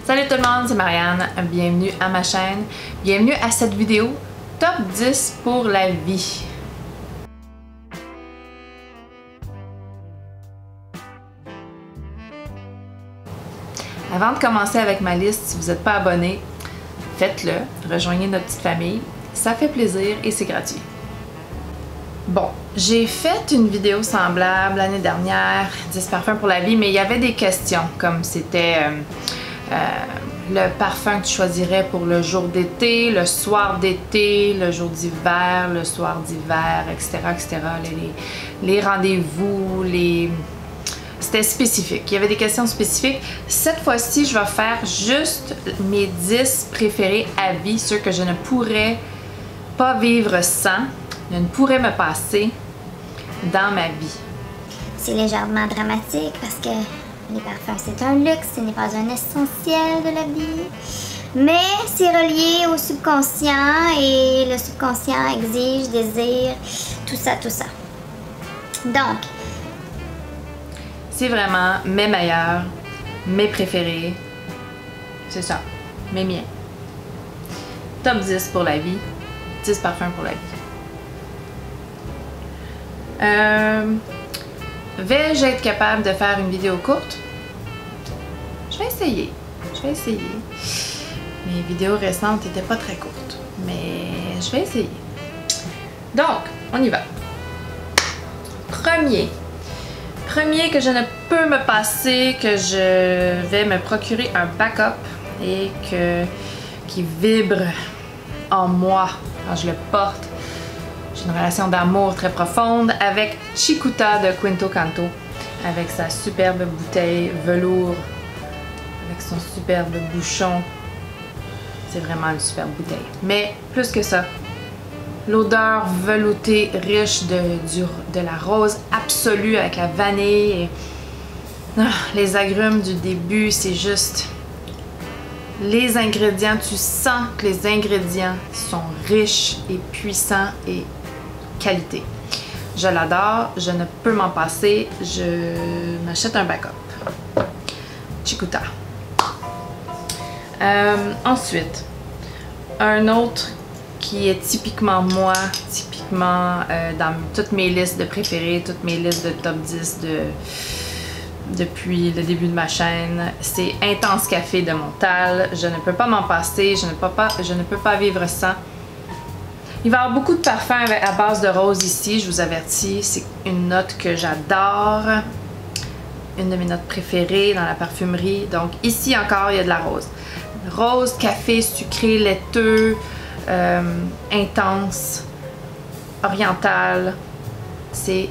Salut tout le monde, c'est Marianne, bienvenue à ma chaîne, bienvenue à cette vidéo Top 10 pour la vie. Avant de commencer avec ma liste, si vous n'êtes pas abonné, faites-le, rejoignez notre petite famille, ça fait plaisir et c'est gratuit. Bon, j'ai fait une vidéo semblable l'année dernière, 10 parfums pour la vie, mais il y avait des questions, comme c'était le parfum que tu choisirais pour le jour d'été, le soir d'été, le jour d'hiver, le soir d'hiver, etc., etc., les rendez-vous, C'était spécifique, il y avait des questions spécifiques. Cette fois-ci, je vais faire juste mes 10 préférés à vie, ceux que je ne pourrais pas vivre sans, je ne pourrais me passer dans ma vie. C'est légèrement dramatique parce que les parfums, c'est un luxe, ce n'est pas un essentiel de la vie. Mais c'est relié au subconscient et le subconscient exige, désire, tout ça, tout ça. Donc, c'est vraiment mes meilleurs, mes préférés. C'est ça, mes miens. Top 10 pour la vie, 10 parfums pour la vie. Vais-je être capable de faire une vidéo courte? Je vais essayer. Mes vidéos récentes n'étaient pas très courtes, mais je vais essayer. Donc, on y va. Premier que je ne peux me passer, que je vais me procurer un backup et qui vibre en moi quand je le porte. J'ai une relation d'amour très profonde avec Cicuta de Quinto Canto, avec sa superbe bouteille velours, avec son superbe bouchon. C'est vraiment une superbe bouteille. Mais plus que ça, l'odeur veloutée, riche de la rose absolue avec la vanille. Les agrumes du début, c'est juste... Les ingrédients, tu sens que les ingrédients sont riches et puissants et qualité. Je l'adore, je ne peux m'en passer, je m'achète un backup. Cicuta. Ensuite, un autre qui est typiquement moi, dans toutes mes listes de préférés, toutes mes listes de top 10 depuis le début de ma chaîne, c'est Intense Café de Montal. Je ne peux pas m'en passer, je ne peux pas vivre sans. Il va y avoir beaucoup de parfums à base de rose ici, je vous avertis, c'est une note que j'adore, une de mes notes préférées dans la parfumerie. Donc ici encore, il y a de la rose. Rose, café, sucré, laiteux, intense, oriental, c'est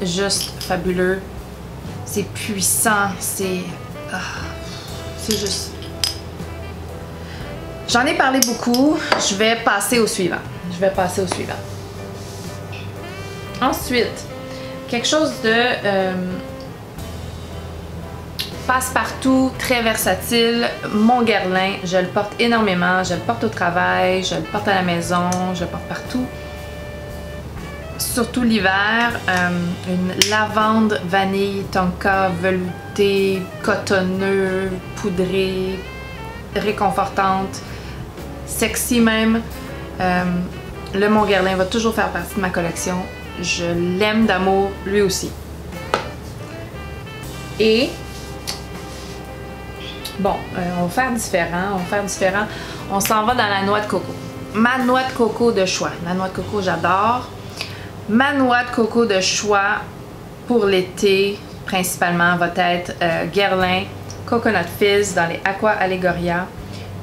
juste fabuleux, c'est puissant, c'est juste... J'en ai parlé beaucoup, je vais passer au suivant. Ensuite, quelque chose de passe-partout, très versatile, mon Guerlain, je le porte énormément, je le porte au travail, je le porte à la maison, je le porte partout. Surtout l'hiver, une lavande, vanille, tonka, velouté, cotonneux, poudré, réconfortante, sexy même. Le Mon Guerlain va toujours faire partie de ma collection. Je l'aime d'amour, lui aussi. Et bon, on va faire différent. On s'en va dans la noix de coco. Ma noix de coco de choix. La noix de coco, j'adore. Ma noix de coco de choix pour l'été, principalement, va être Guerlain Coconut Fizz dans les Aqua Allegoria.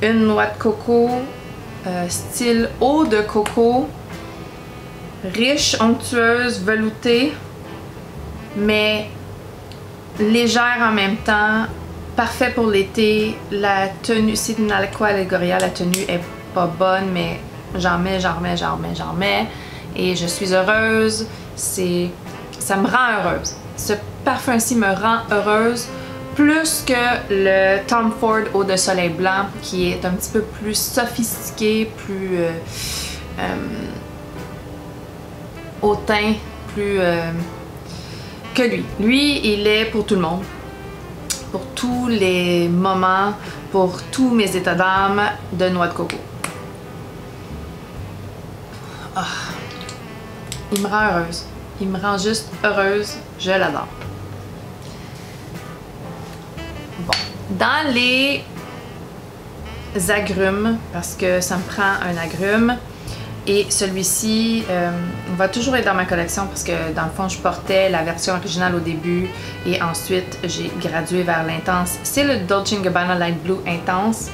Une noix de coco style eau de coco, riche, onctueuse, veloutée, mais légère en même temps, parfait pour l'été. La tenue, c'est une Aqua Allegoria, la tenue est pas bonne, mais j'en mets, et je suis heureuse. Ça me rend heureuse. Ce parfum-ci me rend heureuse plus que le Tom Ford Eau de Soleil Blanc, qui est un petit peu plus sophistiqué, plus hautain, plus que lui. Lui, il est pour tout le monde. pour tous les moments, pour tous mes états d'âme de noix de coco. Oh. Il me rend heureuse. Il me rend juste heureuse. Je l'adore. Bon. Dans les agrumes, parce que ça me prend un agrume, et celui-ci va toujours être dans ma collection parce que dans le fond je portais la version originale au début et ensuite j'ai gradué vers l'intense. C'est le Dolce & Gabbana Light Blue Intense.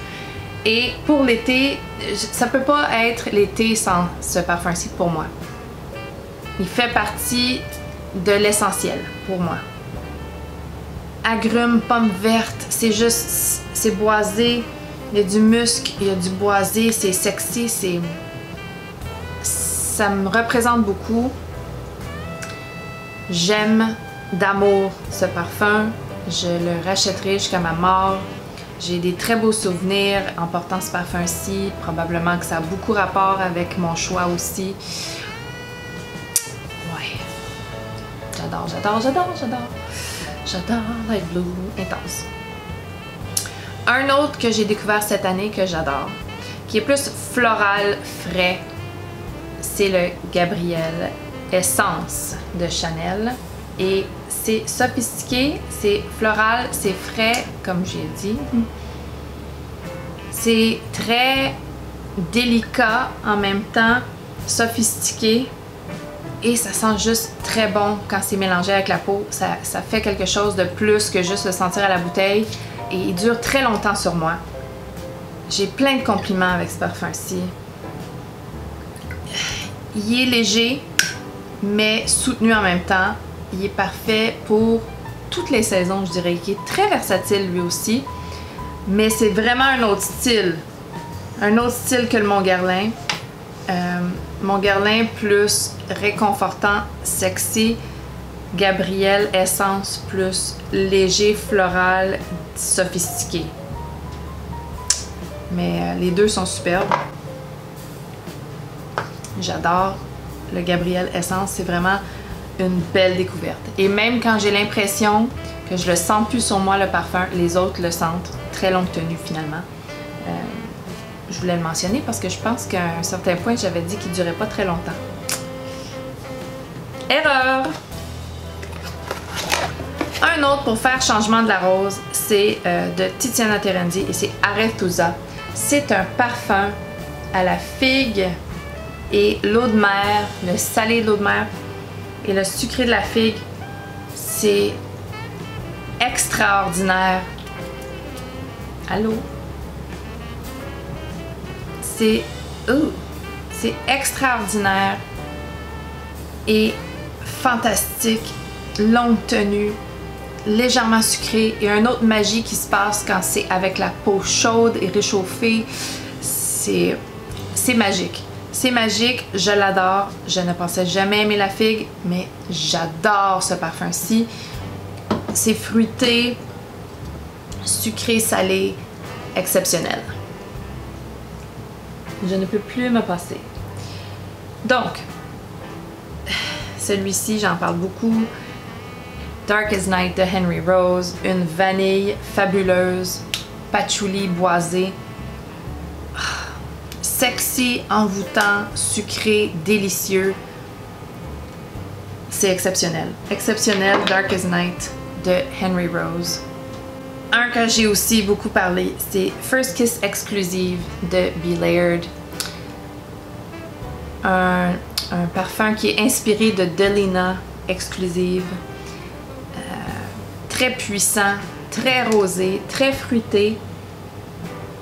Et pour l'été, ça peut pas être l'été sans ce parfum-ci pour moi. Il fait partie de l'essentiel pour moi. Agrumes, pommes vertes, c'est juste, c'est boisé, il y a du musc, il y a du boisé, c'est sexy, ça me représente beaucoup. J'aime d'amour ce parfum, je le rachèterai jusqu'à ma mort. J'ai des très beaux souvenirs en portant ce parfum-ci, probablement que ça a beaucoup rapport avec mon choix aussi. Ouais, j'adore, j'adore, j'adore, j'adore. J'adore Light Blue Intense. Un autre que j'ai découvert cette année que j'adore, qui est plus floral, frais, c'est le Gabrielle Essence de Chanel. Et c'est sophistiqué, c'est floral, c'est frais, comme j'ai dit. C'est très délicat en même temps, sophistiqué. Et ça sent juste très bon quand c'est mélangé avec la peau. Ça fait quelque chose de plus que juste le sentir à la bouteille. Et il dure très longtemps sur moi. J'ai plein de compliments avec ce parfum-ci. Il est léger, mais soutenu en même temps. Il est parfait pour toutes les saisons, je dirais. Il est très versatile lui aussi. Mais c'est vraiment un autre style. Un autre style que le Mon Guerlain. Mon Guerlain plus réconfortant, sexy. Gabrielle Essence plus léger, floral, sophistiqué. Mais les deux sont superbes. J'adore le Gabrielle Essence, c'est vraiment une belle découverte. Et même quand j'ai l'impression que je le sens plus sur moi le parfum, les autres le sentent. Très longue tenue finalement. Je voulais le mentionner parce que je pense qu'à un certain point j'avais dit qu'il durait pas très longtemps. Erreur! Un autre pour faire changement de la rose, c'est de Tiziana Terenzi et c'est Arethusa. C'est un parfum à la figue et l'eau de mer, le salé de l'eau de mer et le sucré de la figue. C'est extraordinaire. Allô? C'est extraordinaire et fantastique, longue tenue, légèrement sucré et une autre magie qui se passe quand c'est avec la peau chaude et réchauffée. C'est magique. C'est magique, je l'adore. Je ne pensais jamais aimer la figue, mais j'adore ce parfum-ci. C'est fruité, sucré, salé, exceptionnel. Je ne peux plus me passer. Donc, celui-ci, j'en parle beaucoup. Darkest Night de Henry Rose, une vanille fabuleuse, patchouli boisé, sexy, envoûtant, sucré, délicieux. C'est exceptionnel. Exceptionnel, Darkest Night de Henry Rose. Un que j'ai aussi beaucoup parlé, c'est First Kiss Exclusive de Be Layered. Un parfum qui est inspiré de Delina Exclusive. Très puissant, très rosé, très fruité.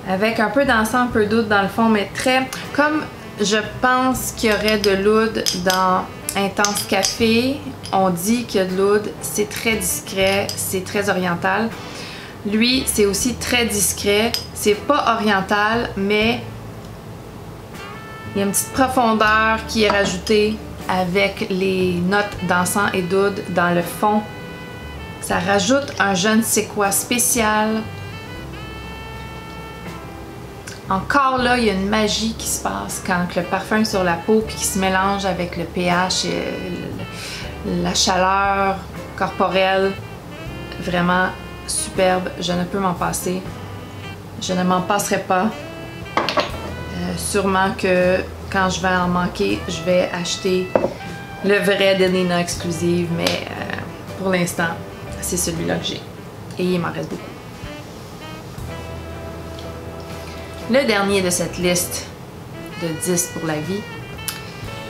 Avec un peu d'encens, un peu d'oud dans le fond, mais très... Comme je pense qu'il y aurait de l'oud dans Intense Café, on dit qu'il y a de l'oud, c'est très discret, c'est très oriental. Lui, c'est aussi très discret, c'est pas oriental, mais il y a une petite profondeur qui est rajoutée avec les notes d'encens et d'oud dans le fond. Ça rajoute un je ne sais quoi spécial. Encore là, il y a une magie qui se passe quand le parfum est sur la peau puis qui se mélange avec le pH et la chaleur corporelle. Vraiment superbe, je ne peux m'en passer. Je ne m'en passerai pas. Sûrement que quand je vais en manquer, je vais acheter le vrai Delina exclusive, mais pour l'instant, c'est celui-là que j'ai. Et il m'en reste beaucoup. Le dernier de cette liste de 10 pour la vie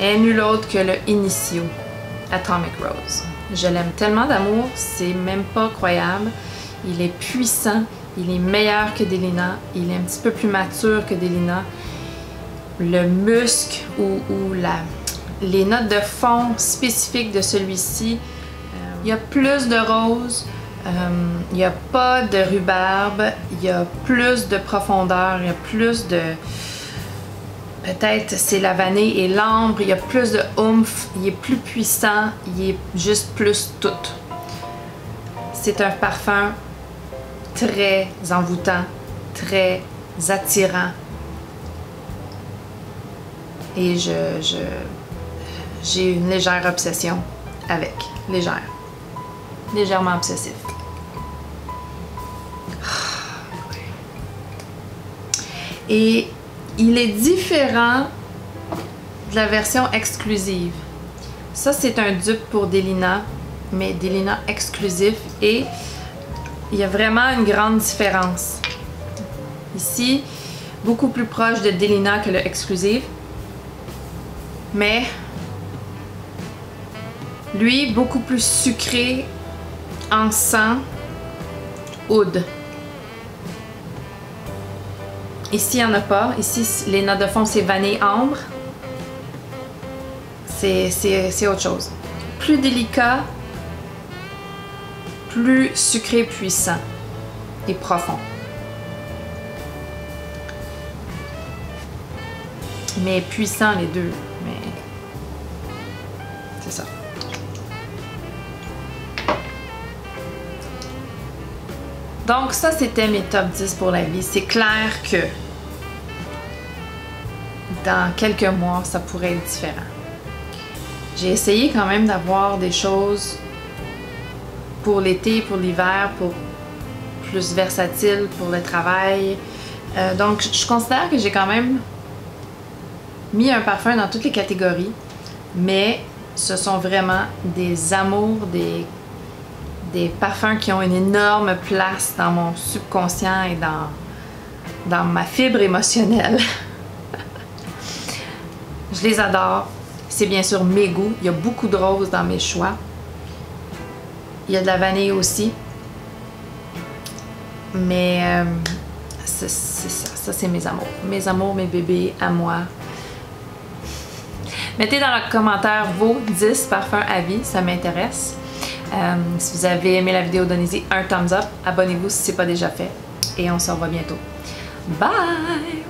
est nul autre que le Initio Atomic Rose. Je l'aime tellement d'amour, c'est même pas croyable. Il est puissant, il est meilleur que Delina, il est un petit peu plus mature que Delina. Le musc ou les notes de fond spécifiques de celui-ci, il y a plus de rose, il n'y a pas de rhubarbe, il y a plus de profondeur, il y a plus de... Peut-être c'est la vanille et l'ambre, il y a plus de oomph, il est plus puissant, il est juste plus tout. C'est un parfum très envoûtant, très attirant. Et j'ai une légère obsession avec. Légèrement obsessif. Et il est différent de la version exclusive. Ça, c'est un dupe pour Delina, mais Delina exclusif. Et il y a vraiment une grande différence. Ici, beaucoup plus proche de Delina que le exclusif. Mais lui, beaucoup plus sucré, encens, oud. Ici, il n'y en a pas. Ici, les notes de fond, c'est vanille ambre. C'est autre chose. Plus délicat, plus sucré, puissant et profond. Mais puissant les deux. Mais c'est ça. Donc ça, c'était mes top 10 pour la vie. C'est clair que dans quelques mois, ça pourrait être différent. J'ai essayé quand même d'avoir des choses pour l'été, pour l'hiver, pour plus versatile, pour le travail. Donc je considère que j'ai quand même mis un parfum dans toutes les catégories, mais ce sont vraiment des amours, des parfums qui ont une énorme place dans mon subconscient et dans ma fibre émotionnelle. Je les adore. C'est bien sûr mes goûts. Il y a beaucoup de roses dans mes choix. Il y a de la vanille aussi. Mais c'est ça. Ça, c'est mes amours. Mes amours, mes bébés, à moi. Mettez dans les commentaires vos 10 parfums à vie. Ça m'intéresse. Si vous avez aimé la vidéo, donnez-y un thumbs up. Abonnez-vous si ce n'est pas déjà fait. Et on se revoit bientôt. Bye!